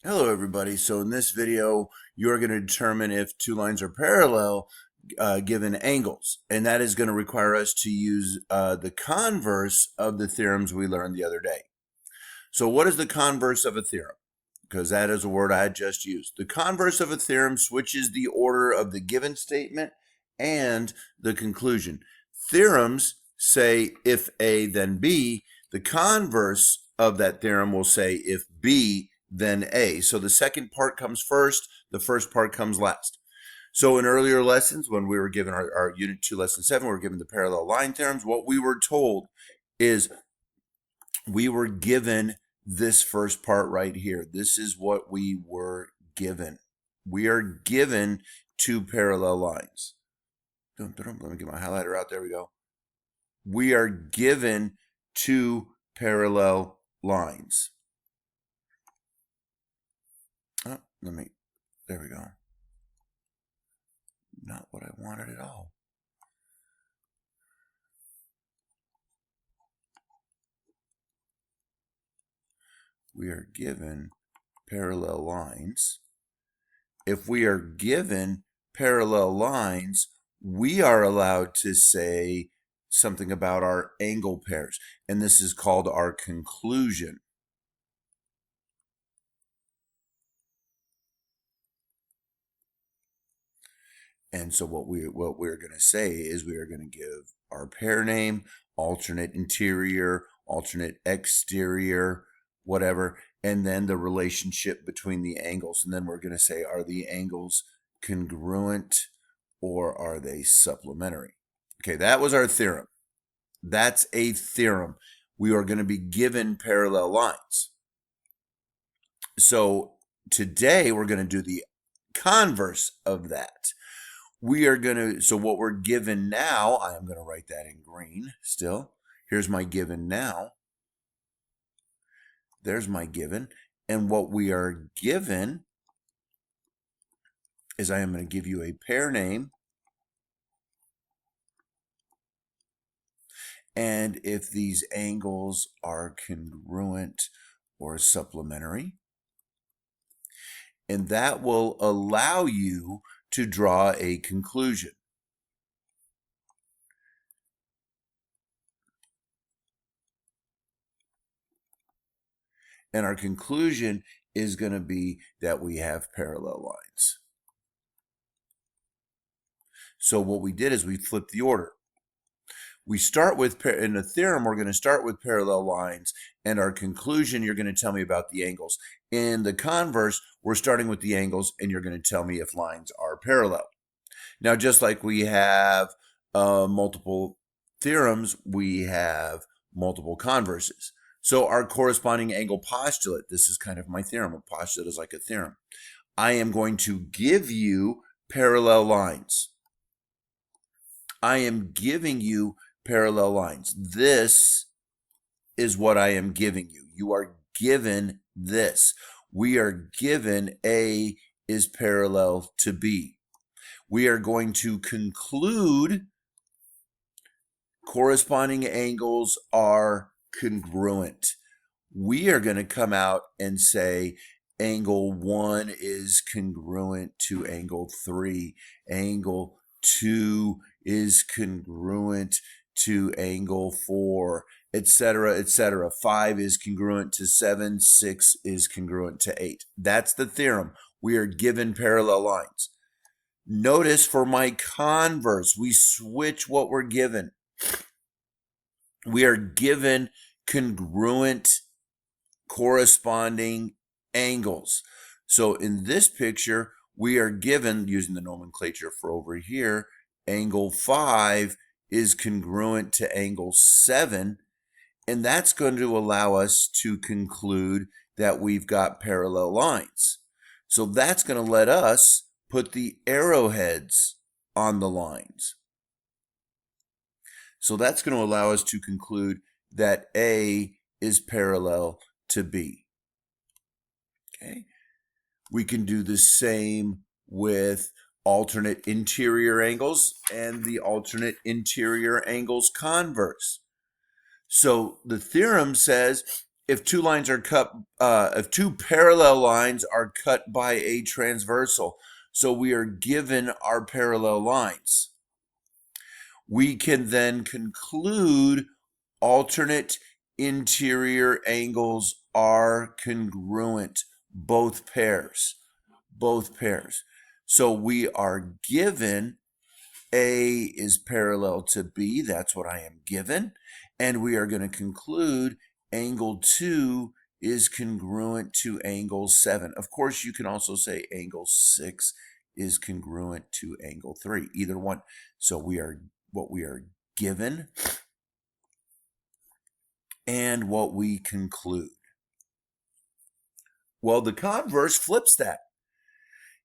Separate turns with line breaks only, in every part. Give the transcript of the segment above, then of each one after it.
Hello everybody. So in this video, you're going to determine if two lines are parallel given angles. And that is going to require us to use the converse of the theorems we learned the other day. So what is the converse of a theorem? Because that is a word I had just used. The converse of a theorem switches the order of the given statement and the conclusion. Theorems say if A then B. The converse of that theorem will say if B then A. So the second part comes first, the first part comes last. So in earlier lessons, when we were given our Unit 2, Lesson 7, we were given the parallel line theorems. What we were told is we were given this first part right here. This is what we were given. We are given two parallel lines. Let me get my highlighter out. There we go. We are given two parallel lines. Oh, there we go. Not what I wanted at all. We are given parallel lines. If we are given parallel lines, we are allowed to say something about our angle pairs, and this is called our conclusion. And so what we're going to say is we are going to give our pair name, alternate interior, alternate exterior, whatever, and then the relationship between the angles. And then we're going to say, are the angles congruent or are they supplementary? Okay, that was our theorem. That's a theorem. We are going to be given parallel lines. So today we're going to do the converse of that. So what we're given now, I am going to write that in green still. Here's my given now. There's my given. And what we are given is I am going to give you a pair name. And if these angles are congruent or supplementary, and that will allow you to draw a conclusion. And our conclusion is going to be that we have parallel lines. So what we did is we flipped the order. We start with, in the theorem, we're going to start with parallel lines, and our conclusion, you're going to tell me about the angles. In the converse, we're starting with the angles, and you're going to tell me if lines are parallel. Now, just like we have multiple theorems, we have multiple converses. So our corresponding angle postulate, this is kind of my theorem. A postulate is like a theorem. I am going to give you parallel lines. I am giving you parallel lines. This is what I am giving you. You are given this. We are given A is parallel to B. We are going to conclude corresponding angles are congruent. We are going to come out and say angle 1 is congruent to angle 3. Angle 2 is congruent to angle 4, etc., etc. 5 is congruent to 7, 6 is congruent to 8. That's the theorem. We are given parallel lines. Notice for my converse, we switch what we're given. We are given congruent corresponding angles. So in this picture, we are given, using the nomenclature for over here, angle 5 is congruent to angle 7, and that's going to allow us to conclude that we've got parallel lines. So that's going to let us put the arrowheads on the lines. So that's going to allow us to conclude that A is parallel to B. Okay. We can do the same with alternate interior angles and the alternate interior angles converse. So the theorem says if two lines are cut, if two parallel lines are cut by a transversal, so we are given our parallel lines, we can then conclude alternate interior angles are congruent, both pairs. So we are given A is parallel to B, that's what I am given, and we are going to conclude angle 2 is congruent to angle 7. Of course, you can also say angle 6 is congruent to angle 3, either one. So what we are given and what we conclude. Well, the converse flips that.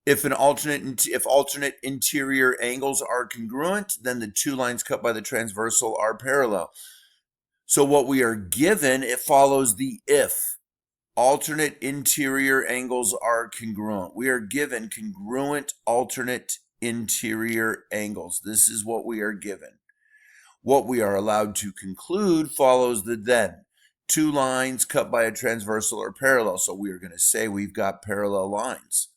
If alternate interior angles are congruent, then the two lines cut by the transversal are parallel. So what we are given, it follows the if. Alternate interior angles are congruent. We are given congruent alternate interior angles. This is what we are given. What we are allowed to conclude follows the then. Two lines cut by a transversal are parallel. So we are going to say we've got parallel lines.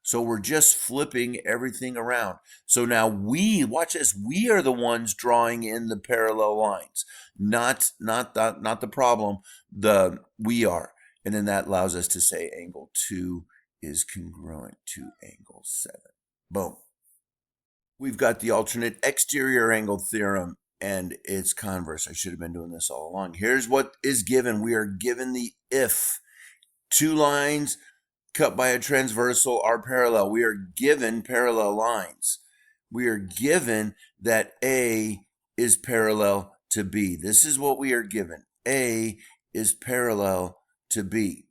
So we're just flipping everything around. So now watch this, we are the ones drawing in the parallel lines, not the problem, we are. And then that allows us to say angle 2 is congruent to angle 7. Boom. We've got the alternate exterior angle theorem and its converse. I should have been doing this all along. Here's what is given. We are given the if. Two lines cut by a transversal are parallel. We are given parallel lines. We are given that A is parallel to B. This is what we are given. A is parallel to B.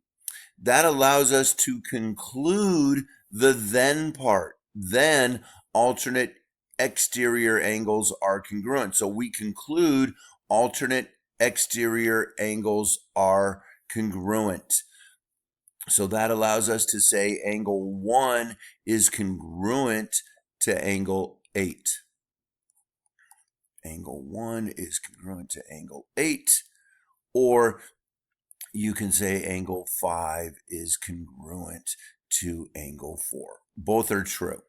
That allows us to conclude the then part. Then alternate exterior angles are congruent. So we conclude alternate exterior angles are congruent. So that allows us to say angle 1 is congruent to angle 8. Angle 1 is congruent to angle 8. Or you can say angle 5 is congruent to angle 4. Both are true.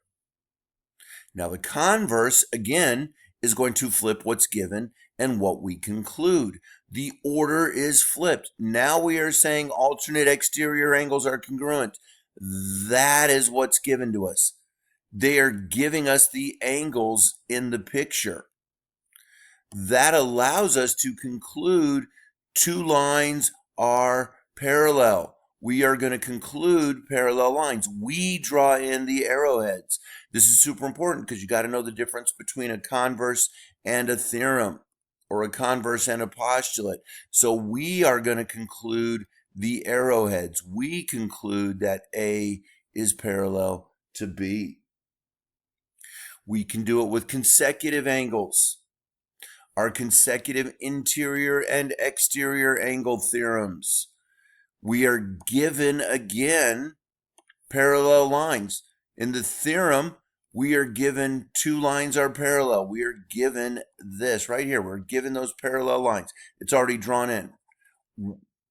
Now the converse, again, is going to flip what's given and what we conclude. The order is flipped. Now we are saying alternate exterior angles are congruent. That is what's given to us. They are giving us the angles in the picture. That allows us to conclude two lines are parallel. We are going to conclude parallel lines. We draw in the arrowheads. This is super important because you got to know the difference between a converse and a theorem, or a converse and a postulate. So we are going to conclude the arrowheads. We conclude that A is parallel to B. We can do it with consecutive angles. Our consecutive interior and exterior angle theorems. We are given, again, parallel lines. In the theorem, we are given two lines are parallel. We are given this right here. We're given those parallel lines. It's already drawn in.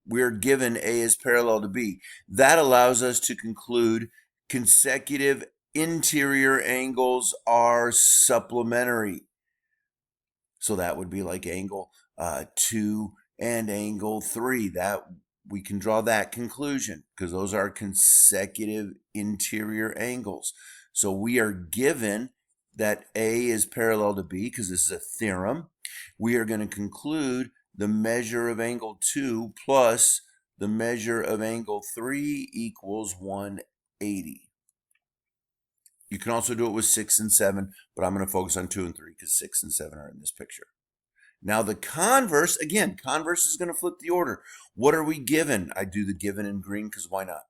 We're given A is parallel to B. That allows us to conclude consecutive interior angles are supplementary. So that would be like angle 2 and angle 3. That we can draw that conclusion because those are consecutive interior angles. So we are given that A is parallel to B because this is a theorem. We are going to conclude the measure of angle 2 plus the measure of angle 3 equals 180. You can also do it with 6 and 7, but I'm going to focus on 2 and 3 because 6 and 7 are in this picture. Now the converse, again, converse is going to flip the order. What are we given? I do the given in green because why not?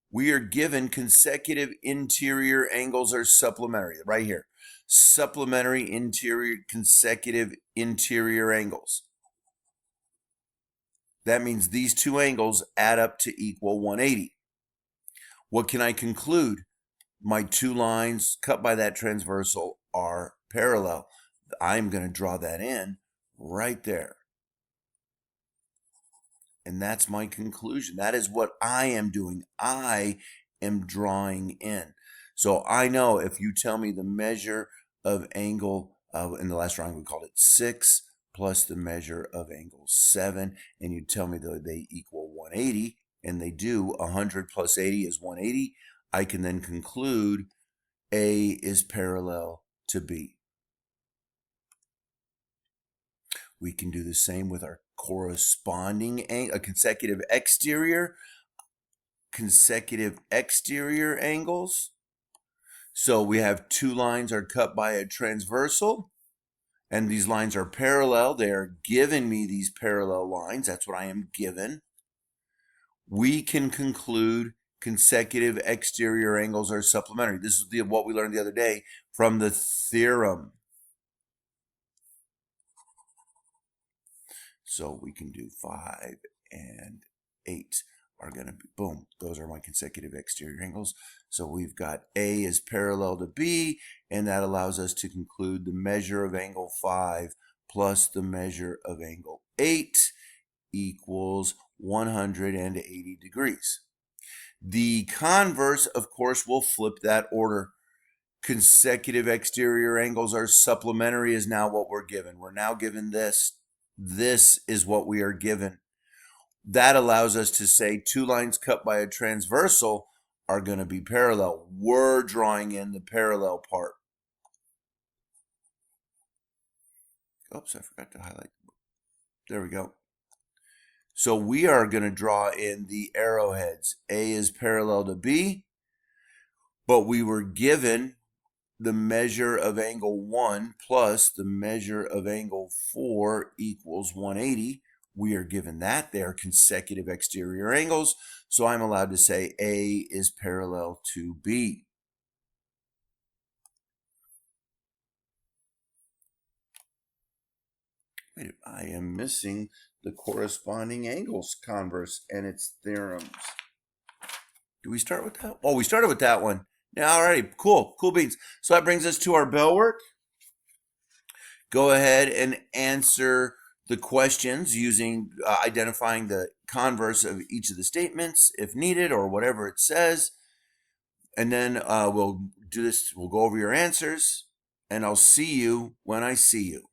We are given consecutive interior angles are supplementary, right here. Supplementary interior, consecutive interior angles. That means these two angles add up to equal 180. What can I conclude? My two lines cut by that transversal are parallel. I'm going to draw that in right there. And that's my conclusion. That is what I am doing. I am drawing in. So I know if you tell me the measure of angle, in the last drawing we called it 6, plus the measure of angle 7, and you tell me that they equal 180, and they do, 100 plus 80 is 180, I can then conclude A is parallel to B. We can do the same with our corresponding angle, consecutive exterior angles. So we have two lines are cut by a transversal, and these lines are parallel. They are giving me these parallel lines. That's what I am given. We can conclude consecutive exterior angles are supplementary. This is what we learned the other day from the theorem. So we can do 5 and 8 are going to be, boom, those are my consecutive exterior angles. So we've got A is parallel to B, and that allows us to conclude the measure of angle 5 plus the measure of angle 8 equals 180 degrees. The converse, of course, will flip that order. Consecutive exterior angles are supplementary is now what we're given. We're now given this. This is what we are given. That allows us to say two lines cut by a transversal are going to be parallel. We're drawing in the parallel part. Oops, I forgot to highlight. There we go. So we are going to draw in the arrowheads. A is parallel to B, but we were given the measure of angle 1 plus the measure of angle 4 equals 180. We are given that. They are consecutive exterior angles, so I'm allowed to say A is parallel to B. Wait, I am missing the corresponding angles converse and its theorems. Do we start with that? Oh, we started with that one. Yeah, alrighty, cool beans. So that brings us to our bell work. Go ahead and answer the questions using identifying the converse of each of the statements if needed or whatever it says. And then we'll do this, we'll go over your answers, and I'll see you when I see you.